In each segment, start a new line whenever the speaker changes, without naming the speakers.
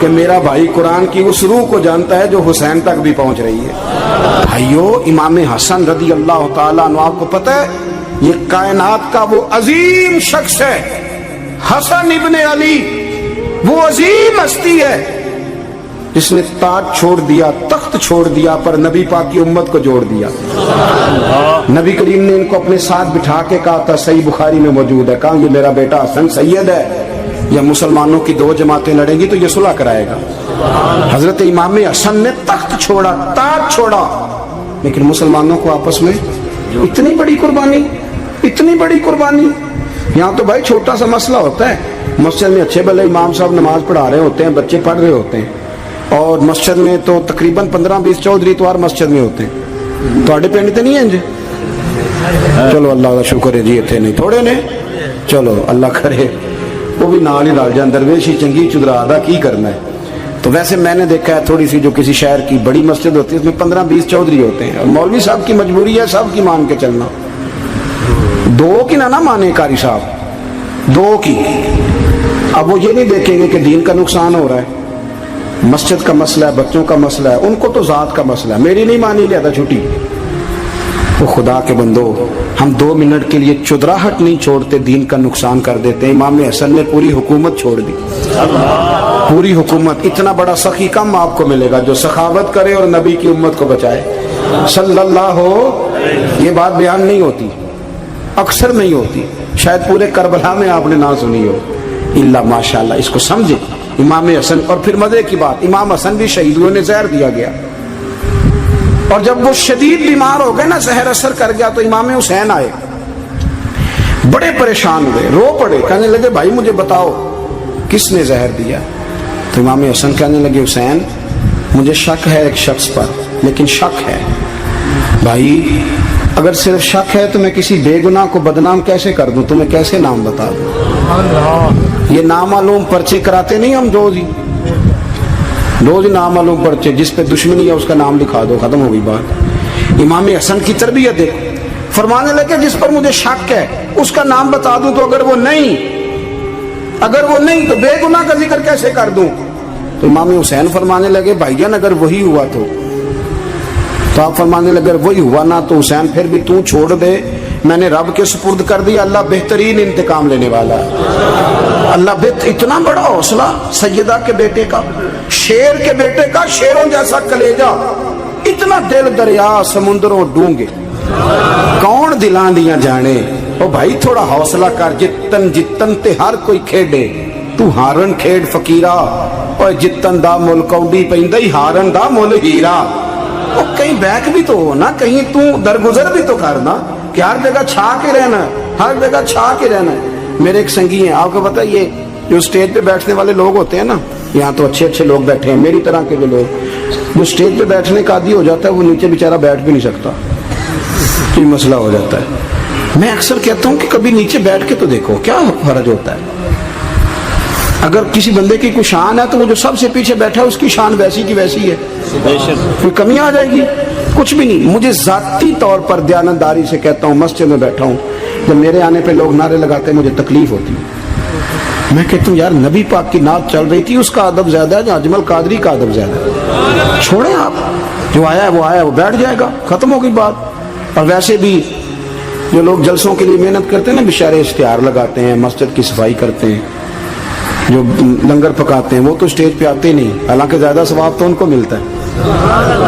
کہ میرا بھائی قرآن کی اس روح کو جانتا ہے جو حسین تک بھی پہنچ رہی ہے۔ بھائیو، امام حسن رضی اللہ تعالیٰ عنہ، آپ کو پتہ ہے یہ کائنات کا وہ عظیم شخص ہے، حسن ابن علی، وہ عظیم ہستی ہے جس نے تاج چھوڑ دیا، تخت چھوڑ دیا، پر نبی پاک کی امت کو جوڑ دیا۔ نبی کریم نے ان کو اپنے ساتھ بٹھا کے کہا تھا، صحیح بخاری میں موجود ہے، کہا یہ میرا بیٹا حسن سید ہے، یا مسلمانوں کی دو جماعتیں لڑیں گی تو یہ صلح کرائے گا۔ حضرت امام حسن نے تخت چھوڑا، تاج چھوڑا، لیکن مسلمانوں کو آپس میں اتنی بڑی قربانی، اتنی بڑی قربانی۔ یہاں تو بھائی چھوٹا سا مسئلہ ہوتا ہے، مسجد میں اچھے بھلے امام صاحب نماز پڑھا رہے ہوتے ہیں، بچے پڑھ رہے ہوتے ہیں، اور مسجد میں تو تقریباً 15-20 چودھری اتوار مسجد میں ہوتے ہیں۔ تو پنڈ تو نہیں ہیں جی؟ چلو اللہ کا شکر ہے جی، اتنے نہیں تھوڑے نے، چلو اللہ کرے وہ بھی نال ہی رل جان، درویش ہی چنگی چدرا دا کی کرنا ہے۔ تو ویسے میں نے دیکھا ہے تھوڑی سی جو کسی شہر کی بڑی مسجد ہوتی ہے اس میں 15-20 چودھری ہوتے ہیں، اور مولوی صاحب کی مجبوری ہے سب کی مان کے چلنا، دو کی نہ مانے قاری صاحب، دو کی۔ اب وہ یہ نہیں دیکھیں گے کہ دین کا نقصان ہو رہا ہے، مسجد کا مسئلہ ہے، بچوں کا مسئلہ ہے، ان کو تو ذات کا مسئلہ ہے، میری نہیں مانی لیا تھا چھٹی۔ وہ خدا کے بندو، ہم 2 منٹ کے لیے چدراہٹ نہیں چھوڑتے، دین کا نقصان کر دیتے ہیں۔ امام حسن نے پوری حکومت چھوڑ دی، پوری حکومت۔ اتنا بڑا سخی کم آپ کو ملے گا جو سخاوت کرے اور نبی کی امت کو بچائے صلی اللہ ہو۔ یہ بات بیان نہیں ہوتی، اکثر نہیں ہوتی، شاید پورے کربلا میں آپ نے نہ سنی ہو، اللہ ماشاءاللہ۔ اس کو سمجھے امام حسن۔ اور پھر مزے کی بات، امام حسن بھی شہید ہوئے، انہیں زہر دیا گیا، اور جب وہ شدید بیمار ہو گئے نا، زہر اثر کر گیا، تو امام حسین آئے، بڑے پریشان ہوئے، رو پڑے، کہنے لگے بھائی مجھے بتاؤ کس نے زہر دیا؟ تو امام حسن کہنے لگے حسین مجھے شک ہے ایک شخص پر، لیکن شک ہے بھائی، اگر صرف شک ہے تو میں کسی بے گناہ کو بدنام کیسے کر دوں، تمہیں کیسے نام بتا دوں؟ یہ نامعلوم پرچے کراتے نہیں ہم روز ہی نامعلوم پرچے، جس پہ دشمنی ہے اس کا نام لکھا دو، ختم ہو گئی بات۔ امام حسن کی تربیت دیکھو، فرمانے لگے جس پر مجھے شک ہے اس کا نام بتا دوں، تو اگر وہ نہیں تو بے گناہ کا ذکر کیسے کر دوں؟ تو امام حسین فرمانے لگے بھائی جان اگر وہی ہوا تو آپ فرمانے لگے وہی ہوا نا تو حسین پھر بھی تو چھوڑ دے، میں نے رب کے سپرد کر دیا، اللہ بہترین انتقام لینے والا ہے۔ اللہ اتنا بڑا حوصلہ سیدہ کے بیٹے کا، شیر کے بیٹے کا، شیروں جیسا کلیجہ، اتنا دل دریا سمندروں ڈونگے، کون دلان دیا جانے۔ او بھائی تھوڑا حوصلہ کر، جتن تے ہر کوئی کھیڈے، تو ہارن کھیڈ فقیرہ، اور جتن دا مل کوڈی پیندی، ہارن دا مل ہیرا۔ او کہیں بیک بھی تو ہو نا، کہیں تو درگزر بھی تو کرنا، کہ ہر جگہ چھا کے رہنا ہے، ہر جگہ چھا کے رہنا ہے۔ میرے ایک سنگی ہیں، آپ کو پتہ یہ جو اسٹیج پہ بیٹھنے والے لوگ ہوتے ہیں نا، یہاں تو اچھے لوگ بیٹھے ہیں، میری طرح کے جو لوگ، جو اسٹیج پہ بیٹھنے کا عادی ہو جاتا ہے وہ نیچے بیچارہ بیٹھ بھی نہیں سکتا، یہ مسئلہ ہو جاتا ہے۔ میں اکثر کہتا ہوں کہ کبھی نیچے بیٹھ کے تو دیکھو کیا فرق ہوتا ہے۔ اگر کسی بندے کی کوئی شان ہے تو وہ جو سب سے پیچھے بیٹھا ہے اس کی شان ویسی کی ویسی ہے، کوئی کمی آ جائے گی؟ کچھ بھی نہیں۔ مجھے ذاتی طور پر دیانتداری سے کہتا ہوں، مسجد میں بیٹھا ہوں، جب میرے آنے پہ لوگ نعرے لگاتے ہیں مجھے تکلیف ہوتی ہے۔ میں کہتا ہوں یار نبی پاک کی نعت چل رہی تھی، اس کا ادب زیادہ ہے یا اجمل قادری کا ادب زیادہ ہے؟ چھوڑیں آپ، جو آیا ہے وہ بیٹھ جائے گا، ختم ہو گئی بات۔ اور ویسے بھی جو لوگ جلسوں کے لیے محنت کرتے ہیں نا، بیچارے اشتہار لگاتے ہیں، مسجد کی صفائی کرتے ہیں، جو لنگر پکاتے ہیں، وہ تو اسٹیج پہ آتے نہیں، حالانکہ زیادہ ثواب تو ان کو ملتا ہے،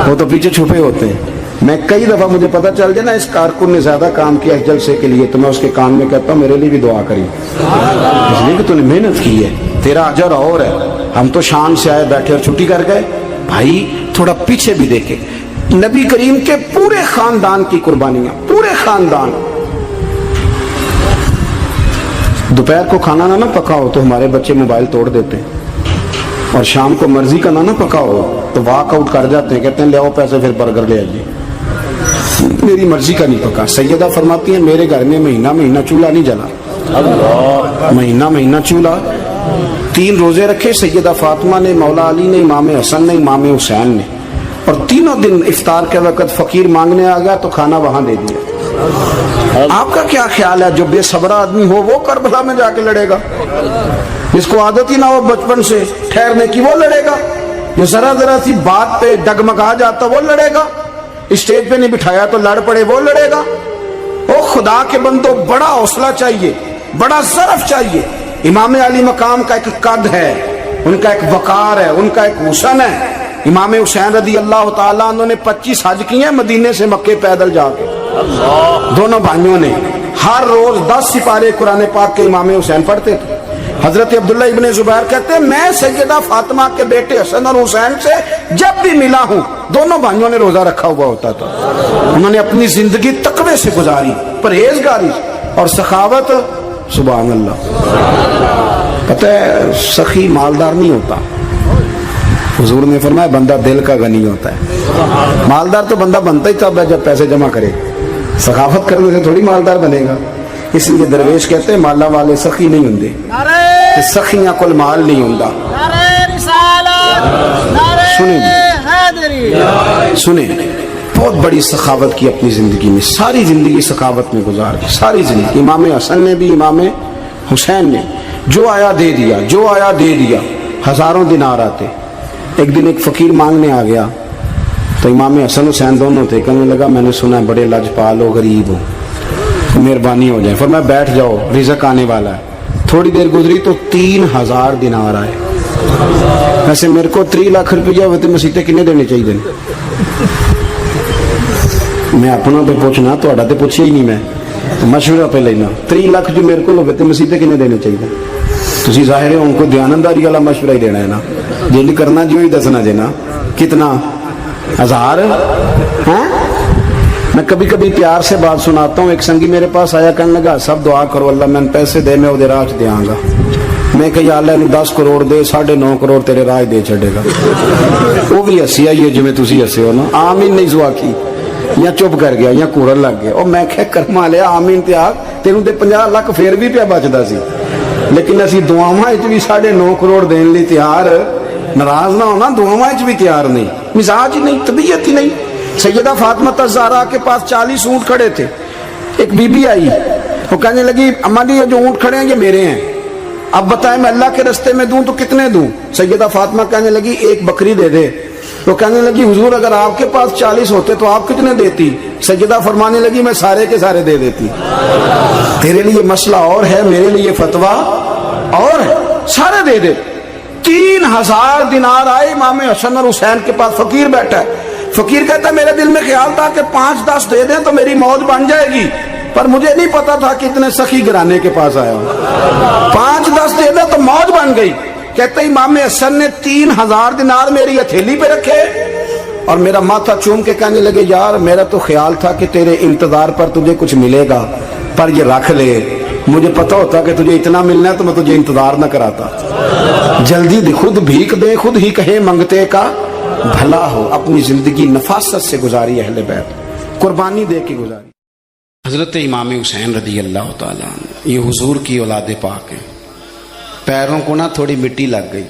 وہ تو پیچھے چھپے ہوتے ہیں۔ میں کئی دفعہ مجھے پتہ چل جائے نا اس کارکن نے زیادہ کام کیا اس جلسے کے لیے، تو میں اس کے کان میں کہتا ہوں میرے لیے بھی دعا کری، اس لیے کہ تو نے محنت کی ہے، تیرا اجر اور ہے۔ ہم تو شان سے آئے بیٹھے اور چھٹی کر گئے۔ بھائی تھوڑا پیچھے بھی دیکھے، نبی کریم کے پورے خاندان کی قربانیاں، پورے خاندان۔ دوپہر کو کھانا نہ پکاؤ تو ہمارے بچے موبائل توڑ دیتے ہیں، اور شام کو مرضی کا نہ پکاؤ تو واک آؤٹ کر جاتے ہیں، کہتے ہیں لے آؤ پیسے پھر برگر لے آئیے، میری مرضی کا نہیں پکا۔ سیدہ فرماتی ہیں میرے گھر میں مہینہ چولہا نہیں جلا، مہینہ چولہا۔ 3 روزے رکھے سیدہ فاطمہ نے، مولا علی نے، امام حسن نے، امام حسین نے، اور تینوں دن افطار کے وقت فقیر مانگنے آ گیا تو کھانا وہاں دے دیا۔ آپ کا کیا خیال ہے جو بے صبر آدمی ہو وہ کربلا میں جا کے لڑے گا؟ جس کو عادت ہی نہ ہو بچپن سے ٹھہرنے کی وہ لڑے گا؟ جو ذرا ذرا سی بات پہ ڈگمگا جاتا وہ لڑے گا؟ اسٹیج پہ نہیں بٹھایا تو لڑ پڑے وہ لڑے گا؟ او خدا کے بندو، بڑا حوصلہ چاہیے، بڑا ظرف چاہیے۔ امام علی مقام کا ایک قد ہے، ان کا ایک وقار ہے، ان کا ایک حسن ہے۔ امام حسین رضی اللہ تعالیٰ عنہ نے 25 حج کیے ہیں مدینے سے مکے پیدل جا کے، دونوں بھائیوں نے۔ ہر روز 10 سپارے قرآن پاک کے امام حسین پڑھتے تھے۔ حضرت عبداللہ ابن زبیر کہتے ہیں میں سیدہ فاطمہ کے بیٹے حسن اور حسین سے جب بھی ملا ہوں دونوں بھائیوں نے روزہ رکھا ہوا ہوتا تھا۔ انہوں نے اپنی زندگی تقوی سے گزاری، پرہیزگاری اور سخاوت۔ سبحان اللہ۔ پتہ ہے سخی مالدار نہیں ہوتا، حضور نے فرمایا بندہ دل کا غنی ہوتا ہے۔ مالدار تو بندہ بنتا ہی تب ہے جب پیسے جمع کرے، سخاوت کرنے سے تھوڑی مالدار بنے گا۔ اس لیے درویش کہتے ہیں مالا والے سخی نہیں ہوندے، سخیاں کل مال نہیں ہوندا۔ سنیں بہت بڑی سخاوت کی اپنی زندگی میں، ساری زندگی سخاوت میں گزار دی، ساری زندگی۔ امام حسن نے بھی، امام حسین نے جو آیا دے دیا، جو آیا دے دیا۔ ہزاروں دینار آتے۔ ایک دن ایک فقیر مانگنے آ گیا تو امام حسن حسین دونوں تھے، کہنے لگا میں نے سنا ہے بڑے لاجپال ہو، غریب ہو، مہربانی ہو جائے۔ فرمایا بیٹھ جاؤ رزق آنے والا ہے۔ تھوڑی دیر گزری تو 3000 دینار آئے۔ ویسے میرے کو 3 لاکھ روپیہ ہوتے مسیطے کنے دینے چاہیے؟ میں اپنا پہ پوچھنا، تو اڑا تے پوچھیا ہی نہیں، میں مشورہ پہ لینا۔ 3 لاکھ جو میرے کو ہوتے مسیطے کنے دینے چاہیے؟ تسی ظاہر ہے ان کو دیانتداری والا مشورہ ہی دینا ہے نا، جن کرنا جو ہی دسنا دینا۔ کتنا 1000 ہیں؟ میں کبھی کبھی پیار سے بات سناتا ہوں۔ ایک سنگی میرے پاس آیا، کہنے لگا سب دعا کرو اللہ میں پیسے دے، میں وہ راہ دیا گا۔ میں کہ یا اللہ نے 10 کروڑ دے، 9.5 کروڑ تیرے راہ دے چھڑے گا۔ وہ بھی ہسی آئی ہے جو میں تسی ہسے ہو نا۔ آمین نہیں زوا کی، یا چپ کر گیا یا کورن لگ گیا۔ اور میں کہ کرما لیا آمین تے آگ تینوں تے 50 لاکھ پھر بھی پیا بچدا سی، لیکن اسی دعاواں وچ بھی 9.5 کروڑ دین لئی تیار، ناراض نہ ہونا، دعاواں وچ بھی تیار نہیں، مزاج ہی نہیں، طبیعت ہی نہیں۔ سیدہ فاطمہ الزہرا کے پاس 40 اونٹ کھڑے تھے۔ ایک بی بی آئی، وہ کہنے لگی اماں جی یہ جو اونٹ کھڑے ہیں یہ میرے ہیں، اب بتائیں میں اللہ کے رستے میں دوں تو کتنے دوں؟ سیدہ فاطمہ کہنے لگی 1 بکری دے دے۔ وہ کہنے لگی حضور اگر آپ کے پاس 40 ہوتے تو آپ کتنے دیتی؟ سیدہ فرمانے لگی میں سارے کے سارے دے دیتی۔ تیرے لیے مسئلہ اور ہے، میرے لیے فتویٰ اور ہے، سارے دے دے۔ 3000 دینار آئے امام حسن اور حسین کے پاس۔ فقیر بیٹھا ہے، فقیر کہتا ہے میرے دل میں خیال تھا کہ 5-10 دے دیں تو میری موت بن جائے گی، پر مجھے نہیں پتا تھا کہ اتنے سخی گھرانے کے پاس آیا ہوں۔ 5-10 دے دیں تو موت بن گئی۔ کہتے ہیں امام حسن نے 3000 دینار میری ہتھیلی پہ رکھے اور میرا ماتھا چوم کے کہنے لگے یار میرا تو خیال تھا کہ تیرے انتظار پر تجھے کچھ ملے گا، پر یہ رکھ لے، مجھے پتا ہوتا کہ تجھے اتنا ملنا ہے تو میں تجھے انتظار نہ کراتا۔ جلدی خود بھیک دے، خود ہی کہیں منگتے کا بھلا ہو۔ اپنی زندگی نفاست سے گزاری اہل بیت، قربانی دے کے گزاری۔ حضرت امام حسین رضی اللہ تعالیٰ عنہ یہ حضور کی اولاد پاک ہیں۔ پیروں کو نہ تھوڑی مٹی لگ گئی،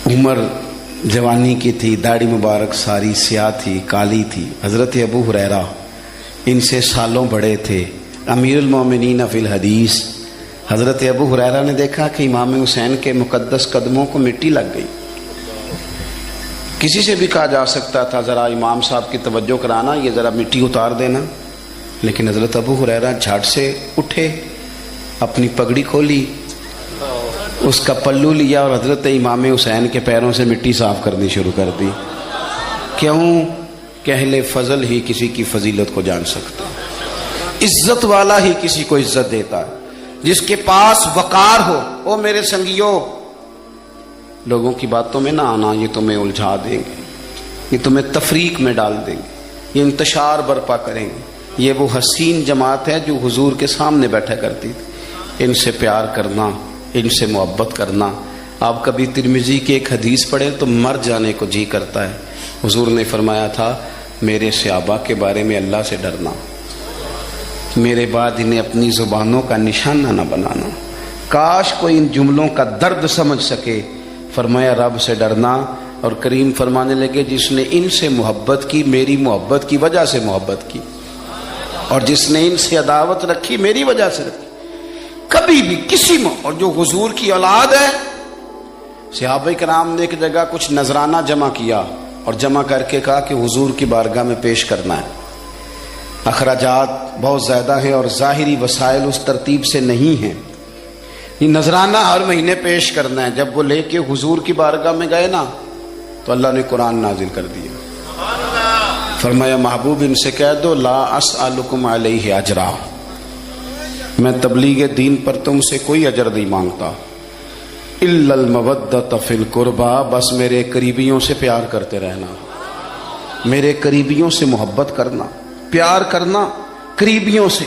عمر جوانی کی تھی، داڑھی مبارک ساری سیاہ تھی، کالی تھی۔ حضرت ابو ہریرہ ان سے سالوں بڑے تھے، امیر المومنین فی الحدیث۔ حضرت ابو ہریرہ نے دیکھا کہ امام حسین کے مقدس قدموں کو مٹی لگ گئی۔ کسی سے بھی کہا جا سکتا تھا ذرا امام صاحب کی توجہ کرانا، یہ ذرا مٹی اتار دینا، لیکن حضرت ابو ہریرہ جھٹ سے اٹھے، اپنی پگڑی کھولی، اس کا پلو لیا اور حضرت امام حسین کے پیروں سے مٹی صاف کرنی شروع کر دی۔ کیوں کہ اہل فضل ہی کسی کی فضیلت کو جان سکتا، عزت والا ہی کسی کو عزت دیتا ہے، جس کے پاس وقار ہو۔ او میرے سنگیوں، لوگوں کی باتوں میں نہ آنا، یہ تمہیں الجھا دیں گے، یہ تمہیں تفریق میں ڈال دیں گے، یہ انتشار برپا کریں گے۔ یہ وہ حسین جماعت ہے جو حضور کے سامنے بیٹھا کرتی تھی۔ ان سے پیار کرنا، ان سے محبت کرنا۔ آپ کبھی ترمذی کی ایک حدیث پڑھیں تو مر جانے کو جی کرتا ہے۔ حضور نے فرمایا تھا میرے صحابہ کے بارے میں اللہ سے ڈرنا، میرے بعد انہیں اپنی زبانوں کا نشانہ نہ بنانا۔ کاش کوئی ان جملوں کا درد سمجھ سکے۔ فرمایا رب سے ڈرنا، اور کریم فرمانے لگے جس نے ان سے محبت کی میری محبت کی وجہ سے محبت کی۔ اور جس نے ان سے عداوت رکھی میری وجہ سے رکھی. کبھی بھی کسی میں. اور جو حضور کی اولاد ہے, صحابہ کرام نے ایک جگہ کچھ نذرانہ جمع کیا اور جمع کر کے کہا کہ حضور کی بارگاہ میں پیش کرنا ہے. اخراجات بہت زیادہ ہیں اور ظاہری وسائل اس ترتیب سے نہیں ہیں. یہ نذرانہ ہر مہینے پیش کرنا ہے. جب وہ لے کے حضور کی بارگاہ میں گئے نا تو اللہ نے قرآن نازل کر دیا. فرمایا محبوب ان سے کہہ دو لا اسألکم علیہ اجرا, میں تبلیغ دین پر تم سے کوئی اجر نہیں مانگتا. الا المودۃ فی القربى, بس میرے قریبیوں سے پیار کرتے رہنا, میرے قریبیوں سے محبت کرنا, پیار کرنا قریبیوں سے.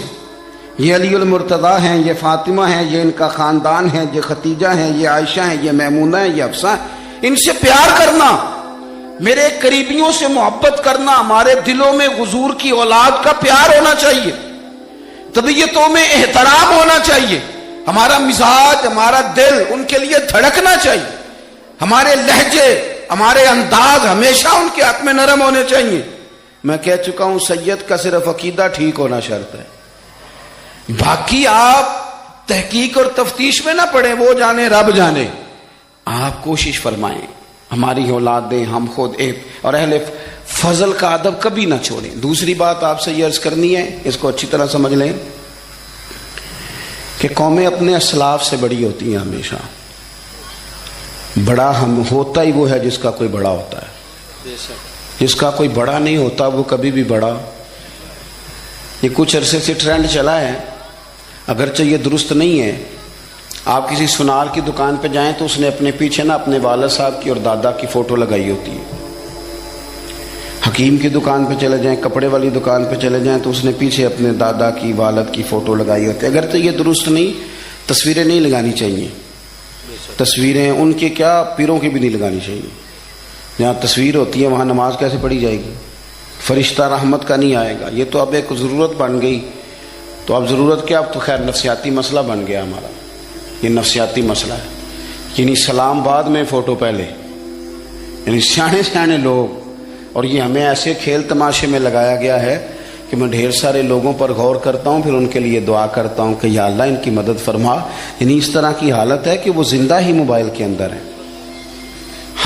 یہ علی المرتضیٰ ہیں, یہ فاطمہ ہیں, یہ ان کا خاندان ہے, یہ ختیجہ ہیں, یہ عائشہ ہیں, یہ میمونہ ہیں, یہ حفصہ ہیں. ان سے پیار کرنا, میرے قریبیوں سے محبت کرنا. ہمارے دلوں میں حضور کی اولاد کا پیار ہونا چاہیے, طبیعتوں میں احترام ہونا چاہیے. ہمارا مزاج, ہمارا دل ان کے لیے دھڑکنا چاہیے. ہمارے لہجے, ہمارے انداز ہمیشہ ان کے حق میں نرم ہونے چاہیے. میں کہہ چکا ہوں سید کا صرف عقیدہ ٹھیک ہونا شرط ہے, باقی آپ تحقیق اور تفتیش میں نہ پڑیں, وہ جانے رب جانے. آپ کوشش فرمائیں ہماری اولادیں, ہم خود اور اہل فضل کا ادب کبھی نہ چھوڑیں. دوسری بات آپ سے یہ عرض کرنی ہے, اس کو اچھی طرح سمجھ لیں کہ قومیں اپنے اسلاف سے بڑی ہوتی ہیں ہمیشہ. بڑا ہم ہوتا ہی وہ ہے جس کا کوئی بڑا ہوتا ہے, جس کا کوئی بڑا نہیں ہوتا وہ کبھی بھی بڑا. یہ کچھ عرصے سے ٹرینڈ چلا ہے, اگرچہ یہ درست نہیں ہے. آپ کسی سنار کی دکان پہ جائیں تو اس نے اپنے پیچھے نا اپنے والد صاحب کی اور دادا کی فوٹو لگائی ہوتی ہے. حکیم کی دکان پہ چلے جائیں, کپڑے والی دکان پہ چلے جائیں تو اس نے پیچھے اپنے دادا کی, والد کی فوٹو لگائی ہوتی ہے. اگرچہ یہ درست نہیں, تصویریں نہیں لگانی چاہیے. تصویریں ان کے کیا, پیروں کی بھی نہیں لگانی چاہیے. جہاں تصویر ہوتی ہے وہاں نماز کیسے پڑھی جائے گی؟ فرشتہ رحمت کا نہیں آئے گا. یہ تو اب ایک ضرورت بن گئی. تو اب ضرورت کیا, اب تو خیر نفسیاتی مسئلہ بن گیا ہمارا. یہ نفسیاتی مسئلہ ہے. یعنی سلام بعد میں فوٹو پہلے, یعنی سیانے سیانے لوگ. اور یہ ہمیں ایسے کھیل تماشے میں لگایا گیا ہے کہ میں ڈھیر سارے لوگوں پر غور کرتا ہوں, پھر ان کے لیے دعا کرتا ہوں کہ یا اللہ ان کی مدد فرما. یعنی اس طرح کی حالت ہے کہ وہ زندہ ہی موبائل کے اندر ہیں.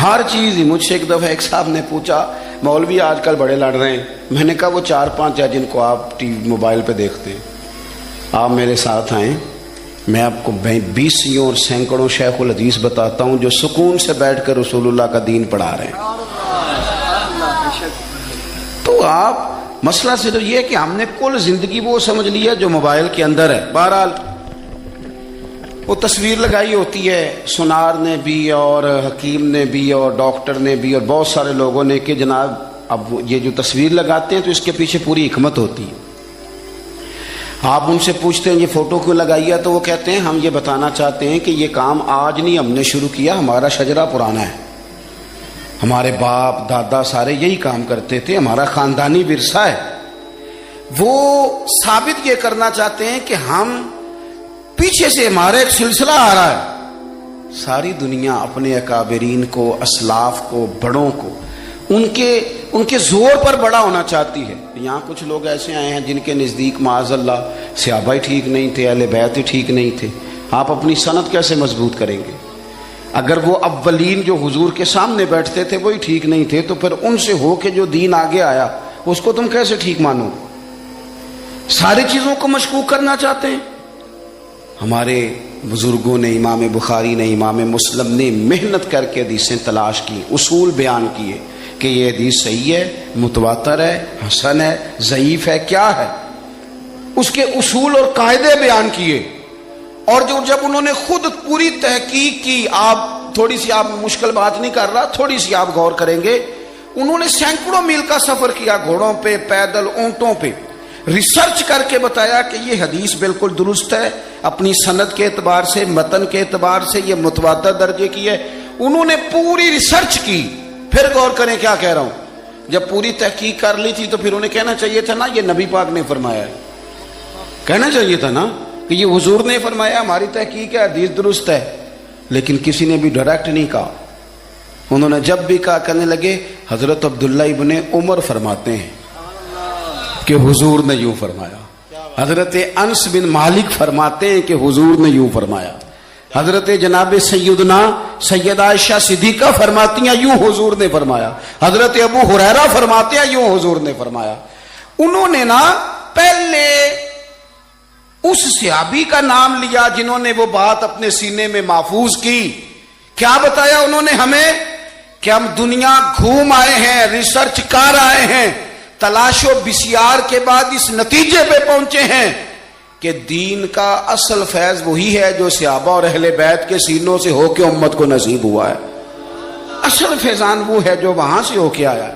ہر چیز ہی. مجھ سے ایک دفعہ ایک صاحب نے پوچھا مولوی آج کل بڑے لڑ رہے ہیں. میں نے کہا وہ 4-5 ہے جن کو آپ ٹی وی موبائل پہ دیکھتے ہیں, آپ میرے ساتھ آئیں, میں آپ کو 20 اور سینکڑوں شیخ الحدیث بتاتا ہوں جو سکون سے بیٹھ کر رسول اللہ کا دین پڑھا رہے ہیں. تو آپ مسئلہ صرف یہ ہے کہ ہم نے کل زندگی وہ سمجھ لیا جو موبائل کے اندر ہے. بہرحال وہ تصویر لگائی ہوتی ہے سنار نے بھی اور حکیم نے بھی اور ڈاکٹر نے بھی اور بہت سارے لوگوں نے کہ جناب اب یہ جو تصویر لگاتے ہیں تو اس کے پیچھے پوری حکمت ہوتی ہے. آپ ان سے پوچھتے ہیں یہ فوٹو کیوں لگائی ہے, تو وہ کہتے ہیں ہم یہ بتانا چاہتے ہیں کہ یہ کام آج نہیں ہم نے شروع کیا, ہمارا شجرہ پرانا ہے, ہمارے باپ دادا سارے یہی کام کرتے تھے, ہمارا خاندانی ورثہ ہے. وہ ثابت یہ کرنا چاہتے ہیں کہ ہم پیچھے سے ہمارا ایک سلسلہ آ رہا ہے. ساری دنیا اپنے اکابرین کو, اسلاف کو, بڑوں کو ان کے زور پر بڑا ہونا چاہتی ہے. یہاں کچھ لوگ ایسے آئے ہیں جن کے نزدیک معاذ اللہ صحابہ ٹھیک نہیں تھے, اہل بیت ٹھیک نہیں تھے. آپ اپنی سند کیسے مضبوط کریں گے؟ اگر وہ اولین جو حضور کے سامنے بیٹھتے تھے وہی ٹھیک نہیں تھے تو پھر ان سے ہو کے جو دین آگے آیا اس کو تم کیسے ٹھیک مانو؟ ساری چیزوں کو مشکوک کرنا چاہتے ہیں. ہمارے بزرگوں نے, امام بخاری نے, امام مسلم نے محنت کر کے حدیثیں تلاش کی, اصول بیان کیے کہ یہ حدیث صحیح ہے, متواتر ہے, حسن ہے, ضعیف ہے, کیا ہے, اس کے اصول اور قاعدے بیان کیے. اور جب انہوں نے خود پوری تحقیق کی, آپ تھوڑی سی, آپ مشکل بات نہیں کر رہا, تھوڑی سی آپ غور کریں گے, انہوں نے سینکڑوں میل کا سفر کیا, گھوڑوں پہ, پیدل, اونٹوں پہ, ریسرچ کر کے بتایا کہ یہ حدیث بالکل درست ہے, اپنی سند کے اعتبار سے, متن کے اعتبار سے یہ متواتر درجے کی ہے. انہوں نے پوری ریسرچ کی. پھر غور کریں کیا کہہ رہا ہوں, جب پوری تحقیق کر لی تھی تو پھر انہیں کہنا چاہیے تھا نا یہ نبی پاک نے فرمایا ہے, کہنا چاہیے تھا نا کہ یہ حضور نے فرمایا, ہماری تحقیق ہے, حدیث درست ہے. لیکن کسی نے بھی ڈائریکٹ نہیں کہا. انہوں نے جب بھی کہا کہنے لگے حضرت عبداللہ ابن عمر فرماتے ہیں. کہ حضور نے یوں فرمایا. حضرت انس بن مالک فرماتے ہیں کہ حضور نے یوں فرمایا. حضرت جناب سیدنا سیدہ عائشہ صدیقہ فرماتی ہیں یوں حضور نے فرمایا. حضرت ابو ہریرہ فرماتے ہیں یوں حضور نے فرمایا. انہوں نے نا پہلے اس صحابی کا نام لیا جنہوں نے وہ بات اپنے سینے میں محفوظ کی. کیا بتایا انہوں نے ہمیں کہ ہم دنیا گھوم آئے ہیں, ریسرچ کر آئے ہیں, تلاش و بسیار کے بعد اس نتیجے پہ پہنچے ہیں کہ دین کا اصل فیض وہی ہے جو صحابہ اور اہل بیت کے سینوں سے ہو کے امت کو نصیب ہوا ہے. اصل فیضان وہ ہے جو وہاں سے ہو کے آیا.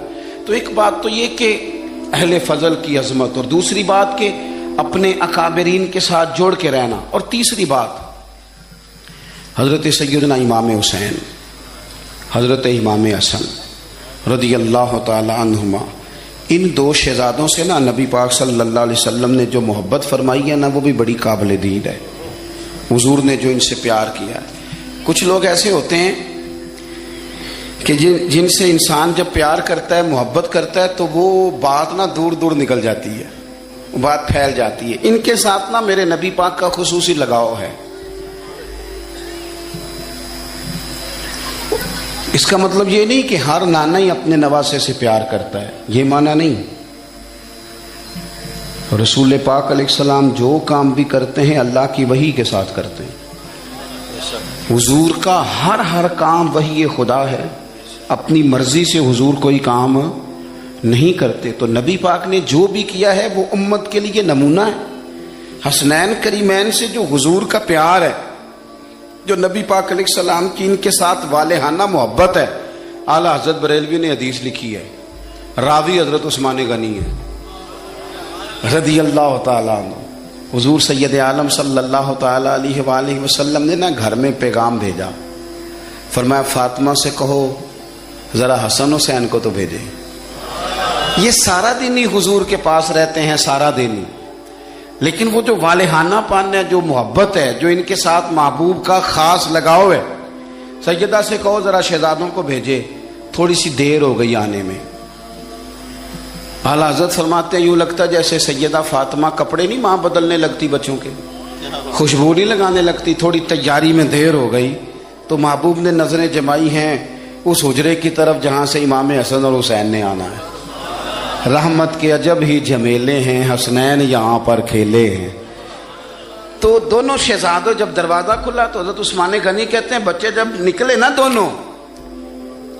تو ایک بات تو یہ کہ اہل فضل کی عظمت, اور دوسری بات کہ اپنے اکابرین کے ساتھ جوڑ کے رہنا, اور تیسری بات حضرت سیدنا امام حسین, حضرت امام حسن رضی اللہ تعالی عنہما, ان دو شہزادوں سے نا نبی پاک صلی اللہ علیہ وسلم نے جو محبت فرمائی ہے نا وہ بھی بڑی قابل دید ہے. حضور نے جو ان سے پیار کیا ہے. کچھ لوگ ایسے ہوتے ہیں کہ جن سے انسان جب پیار کرتا ہے, محبت کرتا ہے, تو وہ بات نا دور دور نکل جاتی ہے, بات پھیل جاتی ہے. ان کے ساتھ نا میرے نبی پاک کا خصوصی لگاؤ ہے. اس کا مطلب یہ نہیں کہ ہر نانا ہی اپنے نواسے سے پیار کرتا ہے, یہ معنی نہیں. رسول پاک علیہ السلام جو کام بھی کرتے ہیں اللہ کی وحی کے ساتھ کرتے ہیں. حضور کا ہر کام وحی خدا ہے, اپنی مرضی سے حضور کوئی کام نہیں کرتے. تو نبی پاک نے جو بھی کیا ہے وہ امت کے لیے نمونہ ہے. حسنین کریمین سے جو حضور کا پیار ہے, جو نبی پاک علیہ السلام کی ان کے ساتھ والہانہ محبت ہے. اعلیٰ حضرت بریلوی نے حدیث لکھی ہے, راوی حضرت عثمان غنی ہے رضی اللہ تعالیٰ عنہ. حضور سید عالم صلی اللہ تعالیٰ علیہ وآلہ وسلم نے نا گھر میں پیغام بھیجا, فرمایا فاطمہ سے کہو ذرا حسن حسین کو تو بھیجے. یہ سارا دن ہی حضور کے پاس رہتے ہیں, سارا دن ہی, لیکن وہ جو والہانہ پن ہے, جو محبت ہے, جو ان کے ساتھ محبوب کا خاص لگاؤ ہے. سیدہ سے کہو ذرا شہزادوں کو بھیجے, تھوڑی سی دیر ہو گئی آنے میں. اعلیٰ حضرت فرماتے ہیں یوں لگتا جیسے سیدہ فاطمہ کپڑے نہیں ماں بدلنے لگتی بچوں کے, خوشبو نہیں لگانے لگتی, تھوڑی تیاری میں دیر ہو گئی تو محبوب نے نظریں جمائی ہیں اس حجرے کی طرف جہاں سے امام حسن اور حسین نے آنا ہے. رحمت کے عجب ہی جھمیلے ہیں, حسنین یہاں پر کھیلے ہیں. تو دونوں شہزادوں جب دروازہ کھلا تو حضرت عثمان غنی کہتے ہیں بچے جب نکلے نا دونوں,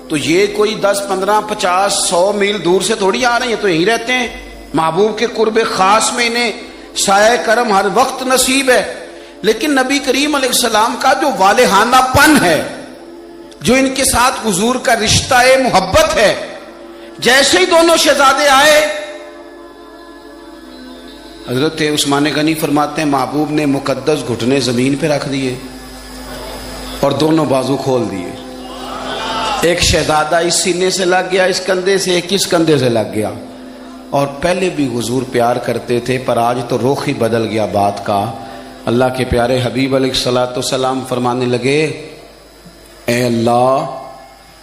تو یہ کوئی 10 15 50 100 میل دور سے تھوڑی آ رہے ہیں, تو یہیں رہتے ہیں. محبوب کے قرب خاص میں انہیں سایہ کرم ہر وقت نصیب ہے. لیکن نبی کریم علیہ السلام کا جو والہانہ پن ہے, جو ان کے ساتھ حضور کا رشتہ محبت ہے, جیسے ہی دونوں شہزادے آئے, حضرت عثمان غنی فرماتے ہیں محبوب نے مقدس گھٹنے زمین پہ رکھ دیے اور دونوں بازو کھول دیے. ایک شہزادہ اس سینے سے لگ گیا, اس کندھے سے, ایک اس کندھے سے لگ گیا. اور پہلے بھی حضور پیار کرتے تھے, پر آج تو رخ ہی بدل گیا بات کا. اللہ کے پیارے حبیب علیہ الصلوۃ والسلام فرمانے لگے اے اللہ,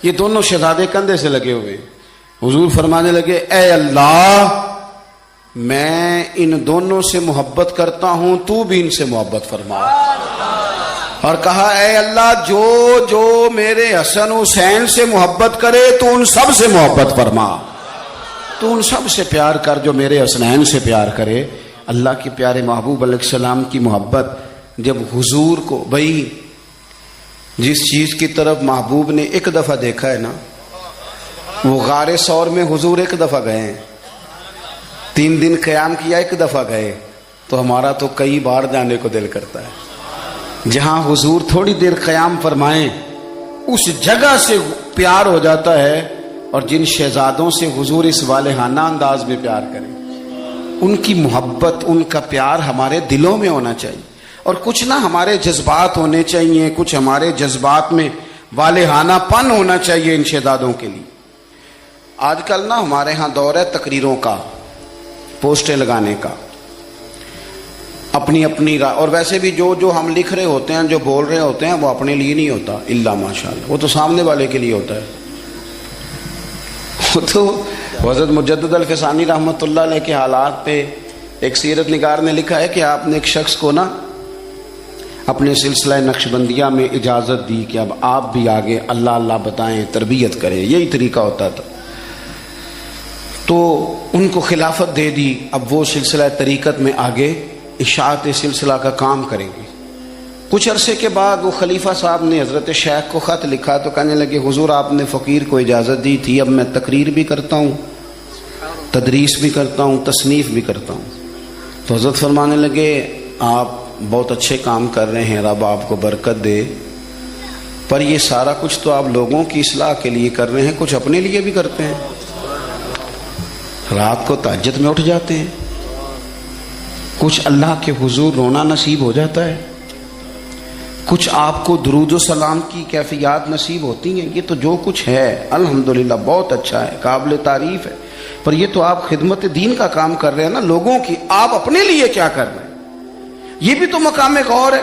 یہ دونوں شہزادے کندھے سے لگے ہوئے, حضور فرمانے لگے اے اللہ میں ان دونوں سے محبت کرتا ہوں, تو بھی ان سے محبت فرما. اور کہا اے اللہ جو جو میرے حسن حسین سے محبت کرے تو ان سب سے محبت فرما, تو ان سب سے پیار کر جو میرے حسنین سے پیار کرے. اللہ کے پیارے محبوب علیہ السلام کی محبت جب حضور کو, بھائی جس چیز کی طرف محبوب نے ایک دفعہ دیکھا ہے نا, وہ غار ثور میں حضور ایک دفعہ گئے ہیں, 3 دن قیام کیا ایک دفعہ گئے, تو ہمارا تو کئی بار جانے کو دل کرتا ہے. جہاں حضور تھوڑی دیر قیام فرمائیں اس جگہ سے پیار ہو جاتا ہے. اور جن شہزادوں سے حضور اس والہانہ انداز میں پیار کریں, ان کی محبت, ان کا پیار ہمارے دلوں میں ہونا چاہیے. اور کچھ نہ ہمارے جذبات ہونے چاہیے, کچھ ہمارے جذبات میں والہانہ پن ہونا چاہیے ان شہزادوں کے لیے. آج کل نا ہمارے ہاں دور ہے تقریروں کا, پوسٹیں لگانے کا, اپنی اپنی اور ویسے بھی جو جو ہم لکھ رہے ہوتے ہیں, جو بول رہے ہوتے ہیں, وہ اپنے لیے نہیں ہوتا الا ماشاءاللہ, وہ تو سامنے والے کے لیے ہوتا ہے. وہ تو حضرت مجدد الفسانی رحمۃ اللہ علیہ کے حالات پہ ایک سیرت نگار نے لکھا ہے کہ آپ نے ایک شخص کو نا اپنے سلسلہ نقشبندیہ میں اجازت دی کہ اب آپ بھی آگے اللہ اللہ بتائیں، تربیت کریں، یہی طریقہ ہوتا تھا، تو ان کو خلافت دے دی، اب وہ سلسلہ طریقت میں آگے اشاعت سلسلہ کا کام کریں گے۔ کچھ عرصے کے بعد وہ خلیفہ صاحب نے حضرت شیخ کو خط لکھا تو کہنے لگے حضور آپ نے فقیر کو اجازت دی تھی، اب میں تقریر بھی کرتا ہوں، تدریس بھی کرتا ہوں، تصنیف بھی کرتا ہوں۔ تو حضرت فرمانے لگے آپ بہت اچھے کام کر رہے ہیں، رب آپ کو برکت دے، پر یہ سارا کچھ تو آپ لوگوں کی اصلاح کے لیے کر رہے ہیں، کچھ اپنے لیے بھی کرتے ہیں، رات کو تہجد میں اٹھ جاتے ہیں، کچھ اللہ کے حضور رونا نصیب ہو جاتا ہے، کچھ آپ کو درود و سلام کی کیفیات نصیب ہوتی ہیں، یہ تو جو کچھ ہے الحمدللہ بہت اچھا ہے، قابل تعریف ہے، پر یہ تو آپ خدمت دین کا کام کر رہے ہیں نا لوگوں کی، آپ اپنے لیے کیا کر رہے ہیں؟ یہ بھی تو مقام غور ہے۔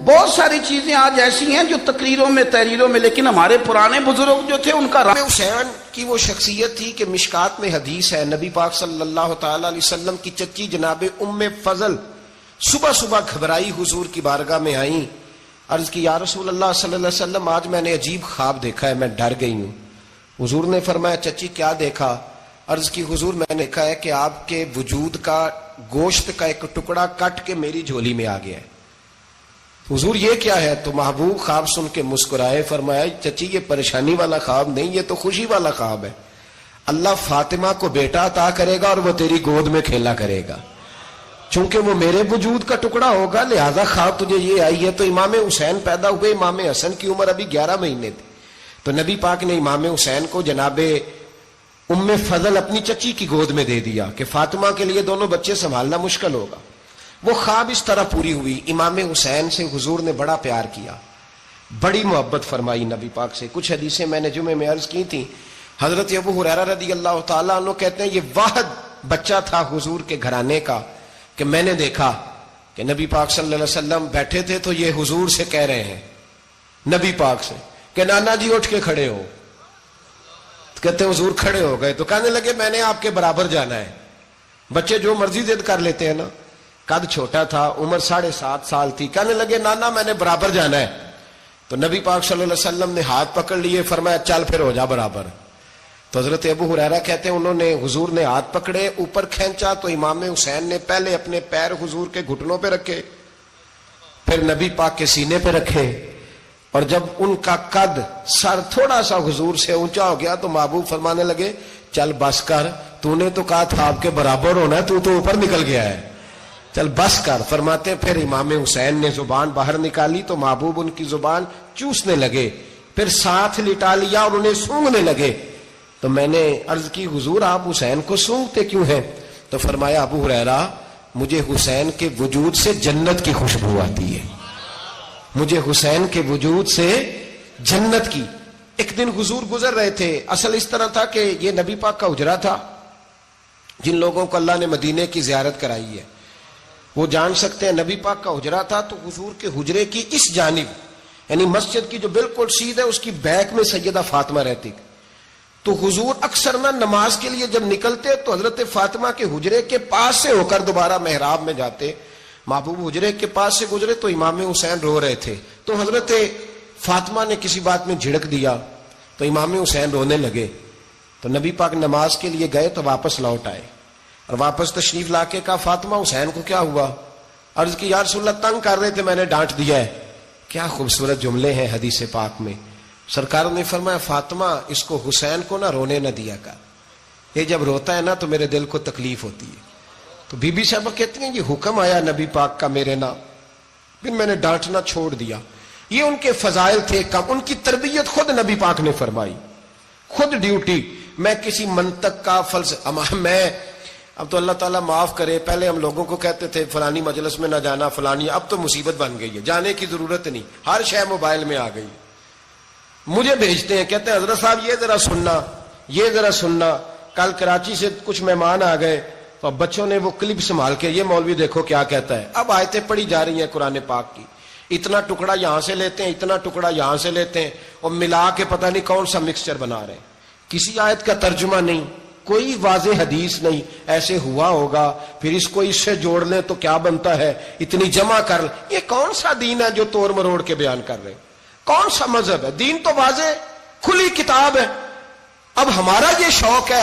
بہت ساری چیزیں آج ایسی ہیں جو تقریروں میں تحریروں میں، لیکن ہمارے پرانے بزرگ جو تھے ان کا
حسین کی وہ شخصیت تھی کہ مشکات میں حدیث ہے، نبی پاک صلی اللہ تعالی علیہ وسلم کی چچی جناب ام فضل صبح صبح گھبرائی حضور کی بارگاہ میں آئیں، عرض کی یا رسول اللہ صلی اللہ علیہ وسلم آج میں نے عجیب خواب دیکھا ہے، میں ڈر گئی ہوں۔ حضور نے فرمایا چچی کیا دیکھا؟ عرض کی حضور میں نے دیکھا ہے کہ آپ کے وجود کا گوشت کا ایک ٹکڑا کٹ کے میری جھولی میں آ گیا ہے۔ حضور یہ کیا ہے؟ تو محبوب خواب سن کے مسکرائے، فرمایا چچی یہ پریشانی والا خواب نہیں، یہ تو خوشی والا خواب ہے، اللہ فاطمہ کو بیٹا عطا کرے گا اور وہ تیری گود میں کھیلا کرے گا، چونکہ وہ میرے وجود کا ٹکڑا ہوگا لہذا خواب تجھے یہ آئی ہے۔ تو امام حسین پیدا ہوئے، امام حسن کی عمر ابھی 11 مہینے تھی، تو نبی پاک نے امام حسین کو جناب ام فضل اپنی چچی کی گود میں دے دیا کہ فاطمہ کے لیے دونوں بچے سنبھالنا مشکل ہوگا۔ وہ خواب اس طرح پوری ہوئی، امام حسین سے حضور نے بڑا پیار کیا، بڑی محبت فرمائی نبی پاک سے۔ کچھ حدیثیں میں نے جمعے میں عرض کی تھیں، حضرت ابو ہریرہ رضی اللہ تعالیٰ عنہ کہتے ہیں یہ واحد بچہ تھا حضور کے گھرانے کا کہ میں نے دیکھا کہ نبی پاک صلی اللہ علیہ وسلم بیٹھے تھے تو یہ حضور سے کہہ رہے ہیں، نبی پاک سے کہ نانا جی اٹھ کے کھڑے ہو، کہتے ہیں حضور کھڑے ہو گئے تو کہنے لگے میں نے آپ کے برابر جانا ہے۔ بچے جو مرضی ضد کر لیتے ہیں نا، قد چھوٹا تھا، عمر 7.5 سال تھی، کہنے لگے نانا میں نے برابر جانا ہے، تو نبی پاک صلی اللہ علیہ وسلم نے ہاتھ پکڑ لیے، فرمایا چل پھر ہو جا برابر۔ تو حضرت ابو ہریرہ کہتے ہیں انہوں نے حضور نے ہاتھ پکڑے اوپر کھینچا تو امام حسین نے پہلے اپنے پیر حضور کے گھٹنوں پہ رکھے، پھر نبی پاک کے سینے پہ رکھے، اور جب ان کا قد سر تھوڑا سا حضور سے اونچا ہو گیا تو محبوب فرمانے لگے چل بس کر، تو نے تو کہا تھا آپ کے برابر ہونا ہے، تو اوپر نکل گیا ہے، چل بس کر۔ فرماتے پھر امام حسین نے زبان باہر نکالی تو محبوب ان کی زبان چوسنے لگے، پھر ساتھ لٹا لیا اور انہیں سونگھنے لگے۔ تو میں نے عرض کی حضور آپ حسین کو سونگتے کیوں ہیں؟ تو فرمایا ابو ہریرہ مجھے حسین کے وجود سے جنت کی خوشبو آتی ہے، مجھے حسین کے وجود سے جنت کی۔ ایک دن حضور گزر رہے تھے، اصل اس طرح تھا کہ یہ نبی پاک کا حجرہ تھا، جن لوگوں کو اللہ نے مدینے کی زیارت کرائی ہے وہ جان سکتے ہیں، نبی پاک کا حجرہ تھا تو حضور کے حجرے کی اس جانب یعنی مسجد کی جو بالکل سیدھ ہے اس کی بیک میں سیدہ فاطمہ رہتی، تو حضور اکثر نہ نماز کے لیے جب نکلتے تو حضرت فاطمہ کے حجرے کے پاس سے ہو کر دوبارہ محراب میں جاتے، محبوب حجرے کے پاس سے گزرے تو امام حسین رو رہے تھے، تو حضرت فاطمہ نے کسی بات میں جھڑک دیا تو امام حسین رونے لگے، تو نبی پاک نماز کے لیے گئے تو واپس لوٹ آئے اور واپس تشریف لا کے کہا فاطمہ حسین کو کیا ہوا؟ عرض کی یا رسول اللہ تنگ کر رہے تھے میں نے ڈانٹ دیا ہے۔ کیا خوبصورت جملے ہیں حدیث پاک میں، سرکار نے فرمایا فاطمہ اس کو حسین کو نہ رونے نہ دیا کر، یہ جب روتا ہے نا تو میرے دل کو تکلیف ہوتی ہے۔ تو بی بی صاحبہ کہتی ہیں یہ حکم آیا نبی پاک کا میرے نام، پھر میں نے ڈانٹنا چھوڑ دیا۔ یہ ان کے فضائل تھے کم، ان کی تربیت خود نبی پاک نے فرمائی، خود ڈیوٹی۔ میں کسی منطق کا میں اب تو اللہ تعالیٰ معاف کرے، پہلے ہم لوگوں کو کہتے تھے فلانی مجلس میں نہ جانا فلانی، اب تو مصیبت بن گئی ہے، جانے کی ضرورت نہیں، ہر شے موبائل میں آ گئی۔ مجھے بھیجتے ہیں کہتے ہیں حضرت صاحب یہ ذرا سننا، یہ ذرا سننا، کل کراچی سے کچھ مہمان آ گئے تو اب بچوں نے وہ کلپ سنبھال کے یہ مولوی دیکھو کیا کہتا ہے، اب آیتیں پڑھی جا رہی ہیں قرآن پاک کی، اتنا ٹکڑا یہاں سے لیتے ہیں، اتنا ٹکڑا یہاں سے لیتے ہیں اور ملا کے پتہ نہیں کون سا مکسچر بنا رہے ہیں، کسی آیت کا ترجمہ نہیں، کوئی واضح حدیث نہیں، ایسے ہوا ہوگا پھر اس کو اس سے جوڑ لیں تو کیا بنتا ہے، اتنی جمع کر لیں۔ یہ کون سا دین ہے جو توڑ مروڑ کے بیان کر رہے ہیں؟ کون سا مذہب ہے؟ دین تو واضح کھلی کتاب ہے۔ اب ہمارا یہ شوق ہے،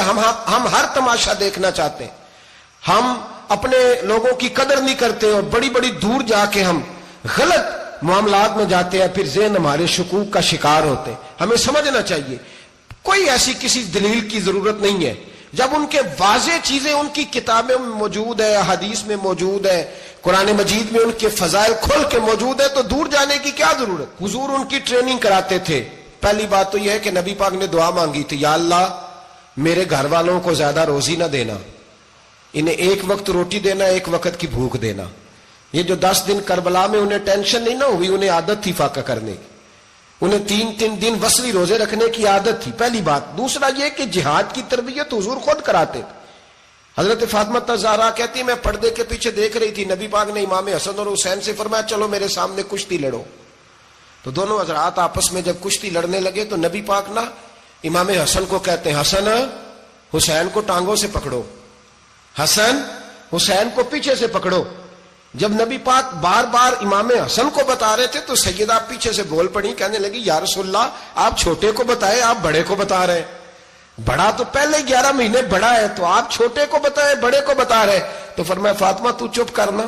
ہم ہر تماشا دیکھنا چاہتے ہیں، ہم اپنے لوگوں کی قدر نہیں کرتے اور بڑی بڑی دور جا کے ہم غلط معاملات میں جاتے ہیں، پھر ذہن ہمارے شکوک کا شکار ہوتے ہیں۔ ہمیں سمجھنا چاہیے کوئی ایسی کسی دلیل کی ضرورت نہیں ہے، جب ان کے واضح چیزیں ان کی کتابیں میں موجود ہے، حدیث میں موجود ہے، قرآن مجید میں ان کے فضائل کھول کے موجود ہے، تو دور جانے کی کیا ضرورت؟ حضور ان کی ٹریننگ کراتے تھے۔ پہلی بات تو یہ ہے کہ نبی پاک نے دعا مانگی تھی، یا اللہ میرے گھر والوں کو زیادہ روزی نہ دینا، انہیں ایک وقت روٹی دینا، ایک وقت کی بھوک دینا۔ یہ جو 10 دن کربلا میں انہیں ٹینشن نہیں نہ ہوئی، انہیں عادت تھی فاقہ کرنے کی، انہیں 3 دن وصلی روزے رکھنے کی عادت تھی، پہلی بات۔ دوسرا یہ کہ جہاد کی تربیت حضور خود کراتے تھے۔ حضرت فاطمہ زہرا کہتی میں پردے کے پیچھے دیکھ رہی تھی، نبی پاک نے امام حسن اور حسین سے فرمایا چلو میرے سامنے کشتی لڑو، تو دونوں حضرات آپس میں جب کشتی لڑنے لگے تو نبی پاک نا امام حسن کو کہتے ہیں حسن حسین کو ٹانگوں سے پکڑو، حسن حسین کو پیچھے سے پکڑو۔ جب نبی پاک بار بار امام حسن کو بتا رہے تھے تو سیدہ پیچھے سے بول پڑی، کہنے لگی یا رسول اللہ آپ چھوٹے کو بتائے، آپ بڑے کو بتا رہے ہیں، بڑا تو پہلے 11 مہینے بڑا ہے، تو آپ چھوٹے کو بتائے بڑے کو بتا رہے۔ تو فرمایا فاطمہ تو چپ کرنا،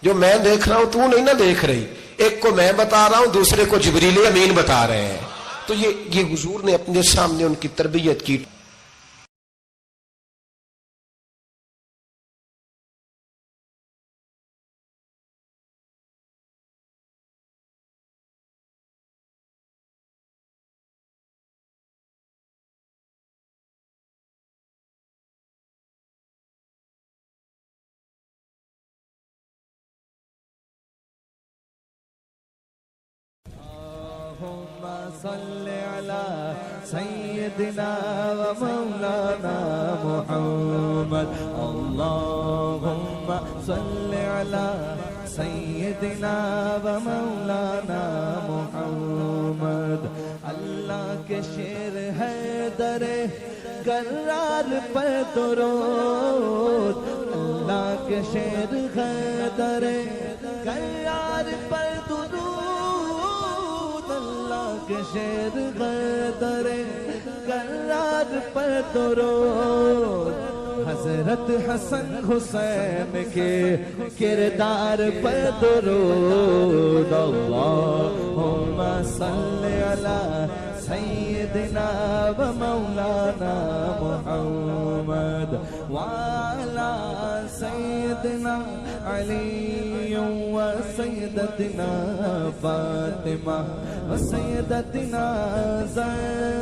جو میں دیکھ رہا ہوں تو نہیں نہ دیکھ رہی، ایک کو میں بتا رہا ہوں دوسرے کو جبریل امین بتا رہے ہیں۔ تو یہ حضور نے اپنے سامنے ان کی تربیت کی۔
اللهم صل على سيدنا ومولانا محمد، اللهم صل على سيدنا ومولانا محمد۔ اللہ کے شیر ہے در کرار پر درود، اللہ کے شیر ہے در کرار پر درود، کے شیر غدر کرار پر درود، حضرت حسن حسین کے کردار پر درود۔ اللہم صلی علی سیدنا و مولانا محمد وعلی سیدنا علی و سیدتنا فاطمہ و سیدتنا زینب۔